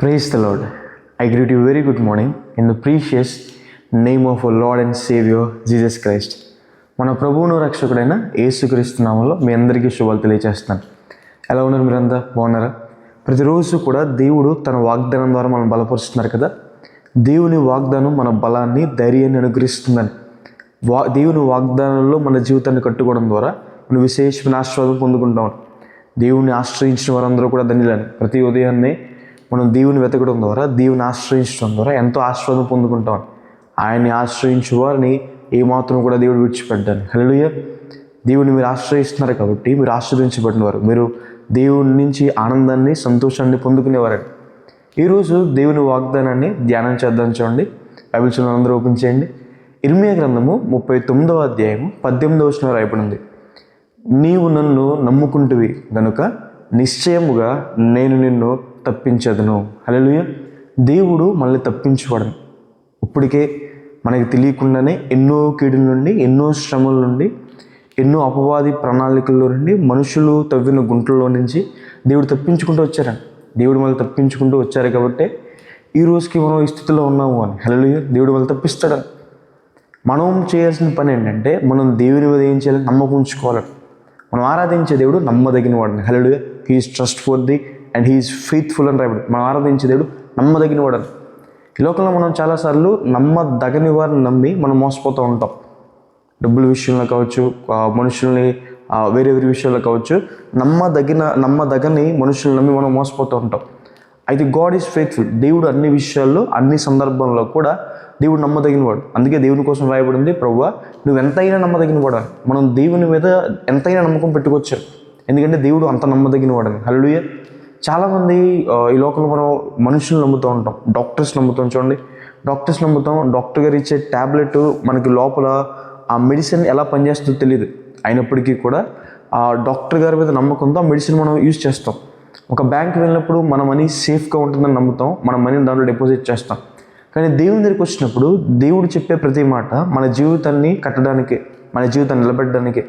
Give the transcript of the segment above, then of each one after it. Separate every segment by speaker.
Speaker 1: Praise the Lord. I greet you very good morning in the precious name of our Lord and Savior Jesus Christ. మన ప్రభువును రక్షకుడైన యేసుక్రీస్తు నామములో మీ అందరికీ శుభాలు తెలియజేస్తున్నాను. ఎలా ఉన్నారు? మీరంతా బాగున్నారా? ప్రతిరోజు కూడా దేవుడు తన వాగ్దానం ద్వారా మనం బలపరుస్తున్నారు కదా. దేవుని వాగ్దానం మన బలాన్ని, ధైర్యాన్ని అనుగ్రహిస్తుందని. దేవుని వాగ్దానంలో మన జీవితాన్ని కట్టుకోవడం ద్వారా మనం విశేషమైన ఆశీర్వాదం పొందుకుంటాం. దేవుని ఆశ్రయించిన వారందరూ కూడా ధన్యులని. ప్రతి ఉదయాన్నే మనం దేవుని వెతకడం ద్వారా, దేవుని ఆశ్రయించడం ద్వారా ఎంతో ఆశీర్వాదం పొందుకుంటాం. ఆయన్ని ఆశ్రయించు వారిని ఏమాత్రం కూడా దేవుడు విడిచిపెట్టాను. హల్లెలూయా. దేవుని మీరు ఆశ్రయిస్తున్నారు కాబట్టి మీరు ఆశీర్వదించబడిన వారు. మీరు దేవుని నుంచి ఆనందాన్ని, సంతోషాన్ని పొందుకునేవారండి. ఈరోజు దేవుని వాగ్దానాన్ని ధ్యానం చేద్దాం. చూడండి, బైబిల్ చదువు అందరూ ఓపెన్ చేయండి. ఇర్మీయా గ్రంథము 39వ అధ్యాయము 18వ వచనం రాయబడింది. నీవు నన్ను నమ్ముకుంటువి గనుక నిశ్చయముగా నేను నిన్ను తప్పించదును. హల్లెలూయా. దేవుడు మనల్ని తప్పించువాడని. ఇప్పటికే మనకి తెలియకుండానే ఎన్నో కీడుల నుండి, ఎన్నో శ్రమల నుండి, ఎన్నో అపవాది ప్రణాళికల్లో నుండి, మనుషులు తవ్విన గుంటల్లో నుంచి దేవుడు తప్పించుకుంటూ వచ్చారని. దేవుడు మనల్ని తప్పించుకుంటూ వచ్చారు కాబట్టి ఈ రోజుకి మనం ఈ స్థితిలో ఉన్నాము అని. హల్లెలూయా. దేవుడు మనల్ని తప్పిస్తాడని. మనం చేయాల్సిన పని ఏంటంటే మనం దేవుని మీద ఏం చేయాలని నమ్మకం ఉంచుకోవాలని. మనం ఆరాధించే దేవుడు నమ్మదగిన వాడని. Hallelujah. He is trust for the and he is faithful అని రాయబడి. మనం ఆరాధించే దేవుడు నమ్మదగిన వాడని. ఈ లోకంలో మనం చాలాసార్లు నమ్మదగని వారిని నమ్మి మనం మోసపోతూ ఉంటాం. డబ్బుల విషయంలో కావచ్చు, మనుషుల్ని వేరే విషయాల్లో కావచ్చు, నమ్మదగని మనుషుల్ని నమ్మి మనం మోసపోతూ ఉంటాం. అయితే గాడ్ ఈజ్ ఫెయిత్ఫుల్. దేవుడు అన్ని విషయాల్లో, అన్ని సందర్భంలో కూడా దేవుడు నమ్మదగిన వాడు. అందుకే దేవుని కోసం రాయబడింది, ప్రభువా నువ్వు ఎంతైనా నమ్మదగిన వాడని. మనం దేవుని మీద ఎంతైనా నమ్మకం పెట్టుకోవచ్చు, ఎందుకంటే దేవుడు అంత నమ్మదగిన వాడని. హల్లెలూయా. చాలామంది ఈ లోకంలో మనం మనుషులు నమ్ముతూ ఉంటాం. డాక్టర్స్ నమ్ముతాం. చూడండి, డాక్టర్స్ నమ్ముతాం. డాక్టర్ గారు ఇచ్చే ట్యాబ్లెట్ మనకి లోపల ఆ మెడిసిన్ ఎలా పనిచేస్తుందో తెలియదు. అయినప్పటికీ కూడా ఆ డాక్టర్ గారి మీద నమ్మకంతో ఆ మెడిసిన్ మనం యూజ్ చేస్తాం. ఒక బ్యాంక్ వెళ్ళినప్పుడు మన మనీ సేఫ్గా ఉంటుందని నమ్ముతాం. మన మనీని దాంట్లో డిపాజిట్ చేస్తాం. కానీ దేవుని దగ్గరికి వచ్చినప్పుడు దేవుడు చెప్పే ప్రతి మాట మన జీవితాన్ని కట్టడానికి, మన జీవితాన్ని నిలబెట్టడానికి,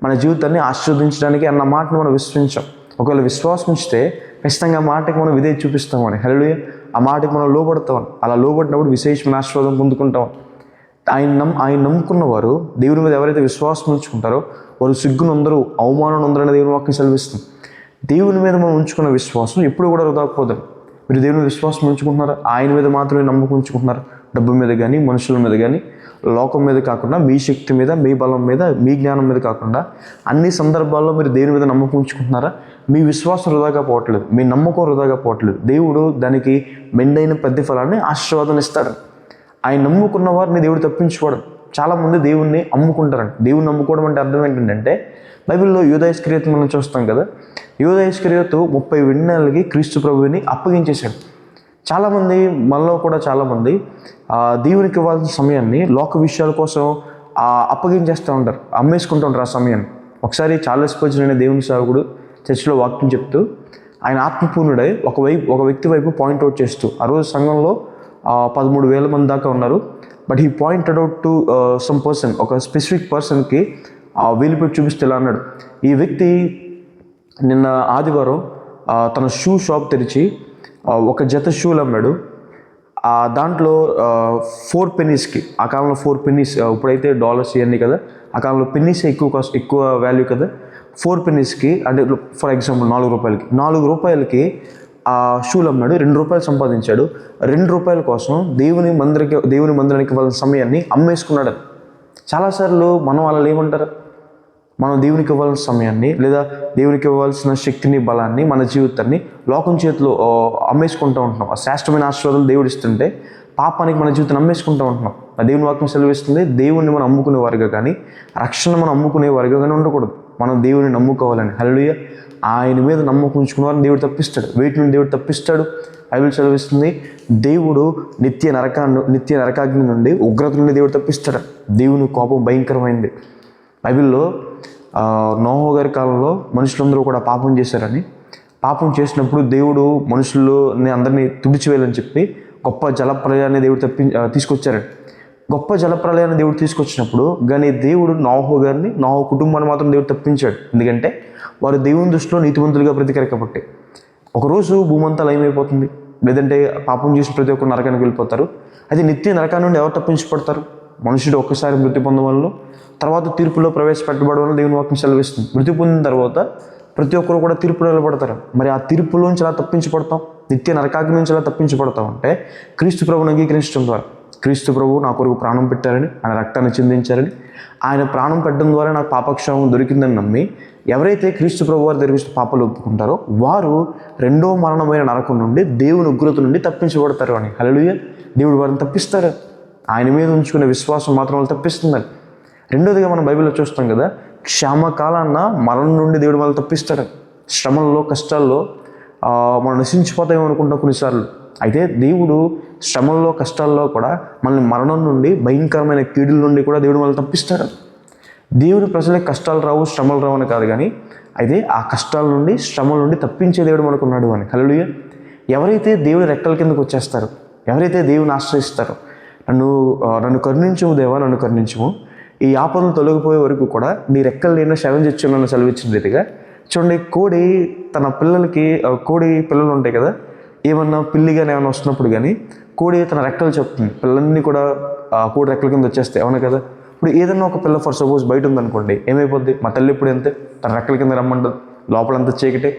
Speaker 1: మన జీవితాన్ని ఆశీర్వదించడానికి అన్న మాటను మనం విశ్వసించాం. ఒకవేళ విశ్వాసం ఇస్తే ఖచ్చితంగా ఆ మాటకి మనం విధేయత చూపిస్తామని. హల్లెలూయా. ఆ మాటకి మనం లోబడతామని. అలా లోబడినప్పుడు విశేషమైన ఆశీర్వాదం పొందుకుంటాం. ఆయన నమ్ముకున్న వారు, దేవుని మీద ఎవరైతే విశ్వాసం ఉంచుకుంటారో వారు సిగ్గునందరూ, అవమానం అందరూ దేవుని వాక్యం సెలవిస్తుంది. దేవుని మీద మనం ఉంచుకున్న విశ్వాసం ఎప్పుడు కూడా వృధా పోదు. మీరు దేవుని విశ్వాసం ఉంచుకుంటున్నారా? ఆయన మీద మాత్రమే నమ్మకం ఉంచుకుంటున్నారు. డబ్బు మీద కానీ, మనుషుల మీద కానీ, లోకం మీద కాకుండా, మీ శక్తి మీద, మీ బలం మీద, మీ జ్ఞానం మీద కాకుండా అన్ని సందర్భాల్లో మీరు దేవుని మీద నమ్మకం ఉంచుకుంటున్నారా? మీ విశ్వాసం వృధాగా పోవట్లేదు, మీ నమ్మకం వృధాగా పోవట్లేదు. దేవుడు దానికి మెండైన ప్రతిఫలాన్ని, ఆశీర్వాదాన్ని ఇస్తాడు. ఆయన నమ్ముకున్న వారిని దేవుడు తప్పించుకోవడం. చాలామంది దేవుణ్ణి అమ్ముకుంటారండి. దేవుని నమ్ముకోవడం అంటే అర్థం ఏంటంటే, బైబిల్లో యూదా ఇస్కరియోతు మనం చూస్తాం కదా. యూదా ఇస్కరియోతు 30 వెన్నెలకి క్రీస్తు ప్రభువుని అప్పగించేశాడు. చాలామంది, మనలో కూడా చాలామంది దేవునికి ఇవ్వాల్సిన సమయాన్ని లోక విషయాల కోసం అప్పగించేస్తూ ఉంటారు, అమ్మేసుకుంటూ ఉంటారు ఆ సమయాన్ని. ఒకసారి చార్లెస్ స్పర్జన్ అనే దేవుని సేవకుడు చర్చిలో వాక్యం చెప్తూ, ఆయన ఆత్మపూర్ణుడై ఒక వ్యక్తి వైపు పాయింట్అవుట్ చేస్తూ, ఆ రోజు సంఘంలో 13,000 మంది దాకా ఉన్నారు. But he pointed out to some person, ఒక స్పెసిఫిక్ పర్సన్కి వేలిపెట్టి చూపిస్తే ఇలా అన్నాడు, ఈ వ్యక్తి నిన్న ఆదివారం తన షూ షాప్ తెరిచి ఒక జత షూలు అమ్మాడు. దాంట్లో 4 penniesకి, ఆ కాలంలో 4 pennies, ఇప్పుడైతే డాలర్స్ ఇవన్నీ కదా, ఆ కాలంలో పెన్నీస్ ఎక్కువ వాల్యూ కదా. 4 penniesకి, అంటే ఫర్ ఎగ్జాంపుల్ 4 రూపాయలకి, 4 రూపాయలకి ఆ షూలు అమ్మాడు. 2 రూపాయలు సంపాదించాడు. 2 రూపాయల కోసం దేవుని మందిరానికి వాళ్ళ సమయాన్ని అమ్మేసుకున్నాడు. చాలాసార్లు మనం వాళ్ళు ఏమంటారు, మనం దేవునికి ఇవ్వాల్సిన సమయాన్ని, లేదా దేవునికి ఇవ్వాల్సిన శక్తిని, బలాన్ని, మన జీవితాన్ని లోకం చేతిలో అమ్మేసుకుంటూ ఉంటున్నాం. ఆ శ్రేష్టమైన ఆశీర్వాదాలు దేవుడు ఇస్తుంటే పాపానికి మన జీవితాన్ని అమ్మేసుకుంటూ ఉంటున్నాం. ఆ దేవుని వాక్యం సెలవిస్తుంది, దేవుణ్ణి మనం అమ్ముకునేవారుగా కానీ, రక్షణ మనం అమ్ముకునేవారుగా కానీ ఉండకూడదు. మనం దేవుని నమ్ముకోవాలని. హల్లెలూయా. ఆయన మీద నమ్మకం ఉంచుకున్న వారిని దేవుడు తప్పిస్తాడు. వేటి నుండి దేవుడు తప్పిస్తాడు? బైబిల్ సెలవిస్తుంది, దేవుడు నిత్య నరకాగ్ని నుండి, ఉగ్రత నుండి దేవుడు తప్పిస్తాడు. దేవుని కోపం భయంకరమైంది. బైబిల్లో నోహ గారి కాలంలో మనుషులందరూ కూడా పాపం చేశారని, పాపం చేసినప్పుడు దేవుడు మనుషుల్ని అందరినీ తుడిచివేయాలని చెప్పి గొప్ప జలప్రలయాన్ని దేవుడు తీసుకొచ్చారండి. గొప్ప జలప్రలయాన్ని దేవుడు తీసుకొచ్చినప్పుడు కానీ దేవుడు నోహ గారిని, నోహ కుటుంబాన్ని మాత్రం దేవుడు తప్పించాడు. ఎందుకంటే వారు దేవుని దృష్టిలో నీతివంతులుగా బ్రతికారు కాబట్టి. ఒకరోజు భూమంతా లయమైపోతుంది. లేదంటే పాపం చేసిన ప్రతి ఒక్కరు నరకానికి వెళ్ళిపోతారు. అయితే నిత్య నరకాన్ని నుండి ఎవరు తప్పించబడతారు? మనుషుడు ఒక్కసారి మృతి పొందడం తర్వాత తీర్పులో ప్రవేశపెట్టబడడం దేవుని వాక్యం సెలవిస్తుంది. మృతి పొందిన తర్వాత ప్రతి ఒక్కరు కూడా తీర్పులో నిలబడతారు. మరి ఆ తీర్పులోంచి ఎలా తప్పించబడతాం? నిత్య నరకాగ్ని నుంచి ఎలా తప్పించబడతాం అంటే క్రీస్తు ప్రభువుని అంగీకరించడం ద్వారా. క్రీస్తు ప్రభువు నా కొరకు ప్రాణం పెట్టారని, ఆయన రక్తాన్ని చిందించారని, ఆయన ప్రాణం పెట్టడం ద్వారా నాకు పాపక్షేమం దొరికిందని నమ్మి ఎవరైతే క్రీస్తు ప్రభు వారు జరిగిన పాపాలు ఒప్పుకుంటారో వారు రెండో మరణమైన నరకం నుండి దేవుని ఉగ్రత నుండి తప్పించబడతారు అని. హల్లెలూయా. దేవుడు వారిని తప్పిస్తాడు. ఆయన మీద ఉంచుకునే విశ్వాసం మాత్రం వాళ్ళు తప్పిస్తుందని. రెండోదిగా మనం బైబిల్లో చూస్తాం కదా, క్షామకాలాన్న మరణం నుండి దేవుడు వాళ్ళు తప్పిస్తాడు. శ్రమల్లో, కష్టాల్లో మనం నశించిపోతామేమో అనుకుంటాం కొన్నిసార్లు. అయితే దేవుడు శ్రమల్లో, కష్టాల్లో కూడా మనల్ని మరణం నుండి, భయంకరమైన కీడుల నుండి కూడా దేవుడు మనల్ని తప్పిస్తాడు. దేవుడు ప్రజలకు కష్టాలు రావు, శ్రమలు రావు అని కాదు, కానీ అయితే ఆ కష్టాల నుండి, శ్రమల నుండి తప్పించే దేవుడు మనకున్నాడు అని. హల్లెలూయా. ఎవరైతే దేవుడి రెక్కల కిందకు వచ్చేస్తారో, ఎవరైతే దేవుని ఆశ్రయిస్తారో, నన్ను కరుణించుము దేవా, నన్ను కరుణించుము, ఈ ఆపదలు తొలగిపోయే వరకు కూడా నీ రెక్కలు నేను శవించచ్చు నన్ను సెలవిచ్చిన రీతిగా. చూడండి, కోడి తన పిల్లలకి, కోడి పిల్లలు ఉంటాయి కదా, ఏమన్నా పిల్లిగానే ఏమైనా వస్తున్నప్పుడు కానీ కోడి తన రెక్కలు చెప్తుంది, పిల్లల్ని కూడా కోడి రెక్కల కింద వచ్చేస్తాయి, అవునా కదా. ఇప్పుడు ఏదన్నా ఒక పిల్ల ఫర్ సపోజ్ బయట ఉందనుకోండి, ఏమైపోద్ది? మా తల్లి ఇప్పుడు అంతే, తన రెక్కల కింద రమ్మంటుంది, లోపలంతా చీకటే,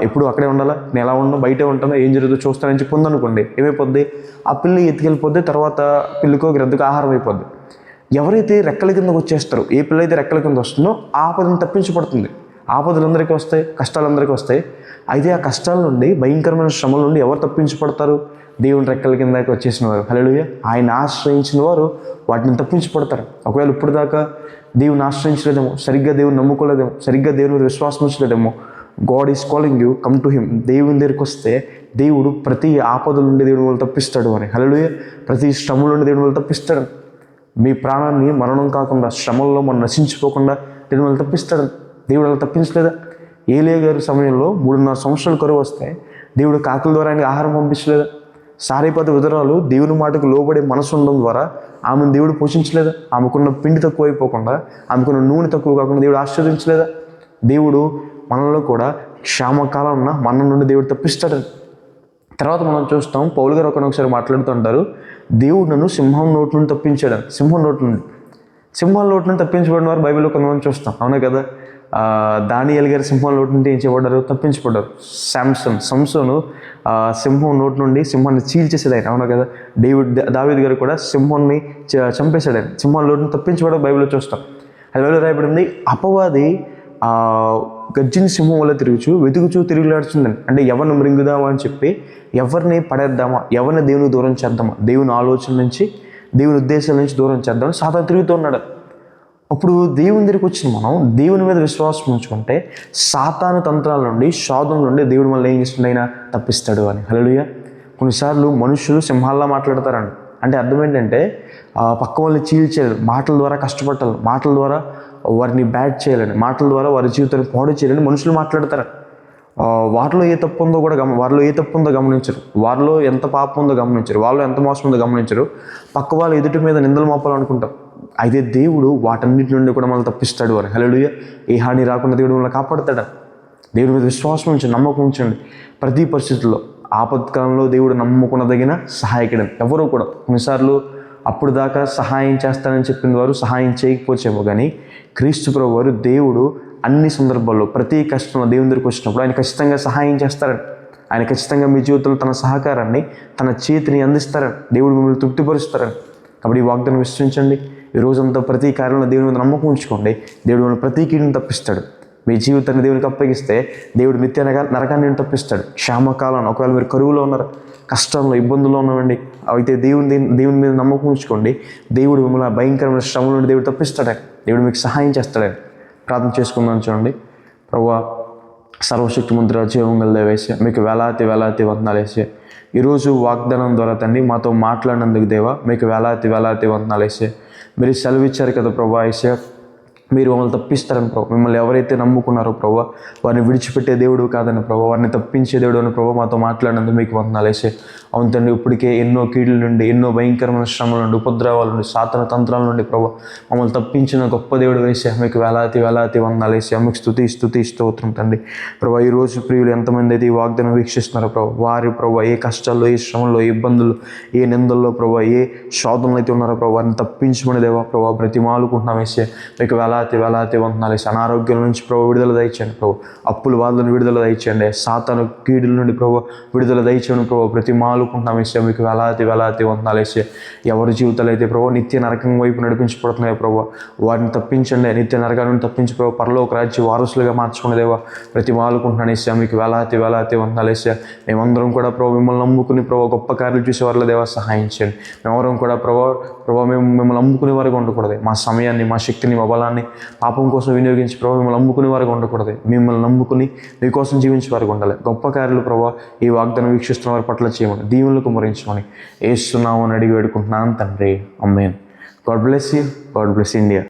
Speaker 1: ఎప్పుడు అక్కడే ఉండాలా, నేను ఎలా ఉన్నా బయటే ఉంటాను, ఏం జరుగుతుందో చూస్తానని చెప్పి ఉందనుకోండి, ఏమైపోద్ది? ఆ పిల్లి ఎత్తుకెళ్ళిపోద్ది, తర్వాత పిల్లికో గ్రద్దకు ఆహారం అయిపోద్ది. ఎవరైతే రెక్కల కిందకు వచ్చేస్తారో, ఏ పిల్ల అయితే రెక్కల కింద వస్తుందో ఆ ఆపదను తప్పించబడుతుంది. ఆపదలు అందరికీ వస్తాయి, కష్టాలు అందరికీ వస్తాయి. అయితే ఆ కష్టాల నుండి, భయంకరమైన శ్రమల నుండి ఎవరు తప్పించబడతారు? దేవుని రెక్కల కిందకి వచ్చేసిన వారు. హల్లెలూయా. ఆయన ఆశ్రయించిన వారు వాటిని తప్పించబడతారు. ఒకవేళ ఇప్పుడు దాకా దేవుని ఆశ్రయించలేదేమో, సరిగ్గా దేవుని నమ్ముకోలేదేమో, సరిగ్గా దేవుని మీద విశ్వాసం ఉంచలేదేమో, God is calling you, come to him. దేవుని దగ్గరికి వస్తే దేవుడు ప్రతి ఆపద నుండి దేవుని వాళ్ళు తప్పిస్తాడు అని. హల్లెలూయా. ప్రతి శ్రమల నుండి దేవుని వాళ్ళు తప్పిస్తాడు. మీ ప్రాణాన్ని మరణం కాకుండా, శ్రమల్లో మనం నశించిపోకుండా దేవుని వాళ్ళు తప్పిస్తాడు. దేవుడు అలా తప్పించలేదా? ఏలియా గారి సమయంలో 3.5 సంవత్సరాలు కరువు వస్తే దేవుడు కాకుల ద్వారా ఆయనకి ఆహారం పంపించలేదా? సారీపత విధురాలు దేవుని మాటకు లోబడే మనసు ఉండడం ద్వారా ఆమెను దేవుడు పోషించలేదా? ఆమెకున్న పిండి తక్కువ అయిపోకుండా, ఆమెకున్న నూనె తక్కువ కాకుండా దేవుడు ఆశీర్వదించలేదా? దేవుడు మనలో కూడా క్షామకాలం ఉన్న మరణం నుండి దేవుడు తప్పిస్తాడు. తర్వాత మనం చూస్తాం, పౌలు గారు ఒకసారి మాట్లాడుతుంటారు, దేవుడు నన్ను సింహం నోటి నుండి తప్పించాడు. సింహం నోటి నుండి, సింహం నోటి నుండి తప్పించబడిన వారు బైబిల్లో కొంతమంది చూస్తాం, అవునా కదా. దానియేలు గారి సింహం నోటి నుండి ఏం చేయబడ్డారు? తప్పించబడ్డారు. సంసోను సింహం నోటి నుండి సింహాన్ని చీల్చేసేది ఆయన, అవునా కదా. దావీదు గారు కూడా సింహాన్ని చంపేశాడు ఆయన, సింహం నోటి నుండి తప్పించబడడం బైబిల్లో చూస్తాం. అది బైబిల్లో రాయబడింది, అపవాది గర్జిని సింహం వల్ల వెతుకుచూ తిరుగులాడుతుందని. అంటే ఎవరిని మృంగుదామా అని చెప్పి, ఎవరిని పడేద్దామా, ఎవరిని దేవునికి దూరం చేద్దామా, దేవుని ఆలోచన నుంచి, దేవుని ఉద్దేశాల నుంచి దూరం చేద్దామని సాతాను తిరుగుతున్నాడు. అప్పుడు దేవుని దగ్గరికి వచ్చిన మనం దేవుని మీద విశ్వాసం ఉంచుకుంటే సాతాను తంత్రాల నుండి, శోధన నుండి దేవుడు మళ్ళీ ఏం చేస్తుండే? ఆయన తప్పిస్తాడు అని. హల్లెలూయా. కొన్నిసార్లు మనుషులు సింహాల్లా మాట్లాడతారండి. అంటే అర్థం ఏంటంటే పక్క వాళ్ళని చీల్చేయాలి, మాటల ద్వారా కష్టపడాలి, మాటల ద్వారా వారిని బ్యాడ్ చేయాలని, మాటల ద్వారా వారి జీవితాన్ని పాడు చేయాలని మనుషులు మాట్లాడతారు. వారిలో ఏ తప్పు ఉందో కూడా వారిలో ఏ తప్పు ఉందో గమనించరు, వారిలో ఎంత పాపం ఉందో గమనించరు, వాళ్ళు ఎంత మోసం ఉందో గమనించరు, పక్క వాళ్ళ ఎదుటి మీద నిందలు మోపాలనుకుంటాం. అయితే దేవుడు వాటన్నిటి నుండి కూడా మనల్ని తప్పిస్తాడు అని. హల్లెలూయా. ఏ హాని రాకుండా దేవుడు మనల్ని కాపాడుతాడు. దేవుడి మీద విశ్వాసం ఉంచండి, నమ్మకం ఉంచండి. ప్రతి పరిస్థితుల్లో, ఆపత్కాలంలో దేవుడు నమ్ముకునదగిన సహాయకుడు. ఎవరో కూడా కొన్నిసార్లు అప్పుడు దాకా సహాయం చేస్తానని చెప్పిన వారు సహాయం చేయకపోవచ్చేమో, కానీ క్రీస్తు ప్రభు వారు దేవుడు అన్ని సందర్భాల్లో, ప్రతి కష్టంలో దేవుని దగ్గరికి వచ్చినప్పుడు ఆయన ఖచ్చితంగా సహాయం చేస్తారని, ఆయన ఖచ్చితంగా మీ జీవితంలో తన సహకారాన్ని, తన చేతిని అందిస్తారని, దేవుడు మిమ్మల్ని తృప్తిపరుస్తారని. కాబట్టి ఈ వాగ్దానం విశ్వసించండి. ఈ రోజంతా ప్రతి కార్యంలో దేవుని మీద నమ్మకం ఉంచుకోండి. దేవుడు మిమ్మల్ని ప్రతి కీడుని తప్పిస్తాడు. మీ జీవితాన్ని దేవునికి అప్పగిస్తే దేవుడు నిత్య నరకాన్ని తప్పిస్తాడు. క్షామకాలం, ఒకవేళ మీరు కరువులో ఉన్నారు, కష్టంలో, ఇబ్బందుల్లో ఉన్నామండి, అయితే దేవుని మీద నమ్మకం ఉంచుకోండి. దేవుడు మిమ్మల్ని భయంకరమైన శ్రమల నుండి దేవుడు తప్పిస్తాడే, దేవుడు మీకు సహాయం చేస్తాడే. ప్రార్థన చేసుకుందాం. చూడండి, ప్రభువా, సర్వశక్తిమంతుడా, జీవం గల దేవా, మీకు వేలాది వందనాలు వేసే. ఈరోజు వాగ్దానం ద్వారా తండ్రి మాతో మాట్లాడినందుకు దేవా మీకు వేలాది వందనాలు వేసే. మీరు సెలవిచ్చారు కదా ప్రభా, వేసే మీరు మమ్మల్ని తప్పిస్తారని ప్రభు. మిమ్మల్ని ఎవరైతే నమ్ముకున్నారో ప్రభు, వారిని విడిచిపెట్టే దేవుడు కాదని ప్రభు, వారిని తప్పించే దేవుడు అని ప్రభు మాతో మాట్లాడినందుకు మీకు వందనాలు వేసే. అవును తండ్రి, ఇప్పటికే ఎన్నో కీడుల నుండి, ఎన్నో భయంకరమైన శ్రమల నుండి, ఉపద్రవాల నుండి, సాతాను తంత్రాల నుండి ప్రభు మమ్మల్ని తప్పించిన గొప్ప దేవుడు వేసే మీకు వేలాది వేలాది వందనాలు వేసి మీకు స్తుతి స్తోత్రం తండ్రి. ప్రభు ఈరోజు ప్రియులు ఎంతమంది అయితే ఈ వాగ్దానం వీక్షిస్తున్నారో ప్రభు, వారి ప్రభు ఏ కష్టాల్లో, ఏ శ్రమంలో, ఏ ఇబ్బందులు, ఏ నిందల్లో ప్రభు, ఏ శోధనలు అయితే ఉన్నారో ప్రభు వారిని తప్పించమని దేవా ప్రభు బ్రతిమాలుకుంటున్నాం వేసే మీకు వేలాది వేలాది వందనాలు వేసి అనారోగ్యం నుంచి ప్రభు విడుదల దయచేయండి ప్రభు, అప్పుల బాధలను విడుదల దయచేయండి, సాతాను కీడుల నుండి ప్రభు విడుదల దయచేయండి ప్రభు బ్రతిమాలుకుంటున్నాం వేసే మీకు వేలాది వేలాది వందనాలు వేసి ఎవరి జీవితాలు అయితే ప్రభు నిత్య నరకం వైపు నడిపించబడుతున్నాయో ప్రభు వారిని తప్పించండి, నిత్య నరకాన్ని తప్పించి ప్రభు పరలోక రాజ్య వారసులుగా మార్చుకునే దేవా ప్రతిమాలుకుంటున్నాను వేసా మీకు వేలాది వేలాది వందనాలు వేసా. మేమందరం కూడా ప్రభు మిమ్మల్ని నమ్ముకుని ప్రభు గొప్ప కార్యాలు చూసే వారిలో దేవా సహాయం చేయండి. మేమందరం కూడా ప్రభు మేము మిమ్మల్ని నమ్ముకునే వారికి ఉండకూడదు, మా సమయాన్ని, మా శక్తిని, మా బలాన్ని పాపం కోసం వినియోగించి ప్రభు మిమ్మల్ని నమ్ముకునే వారికి ఉండకూడదు, మిమ్మల్ని నమ్ముకుని మీకోసం జీవించే వారికి ఉండాలి. గొప్ప కార్యాలు ప్రభు ఈ వాగ్దానం వీక్షిస్తున్న వారి పట్ల చేయమని, దీవులకు మరించమని యేసు నామమున అడిగి వేడుకుంటున్నాను తండ్రి. Amen. God bless you. God bless India.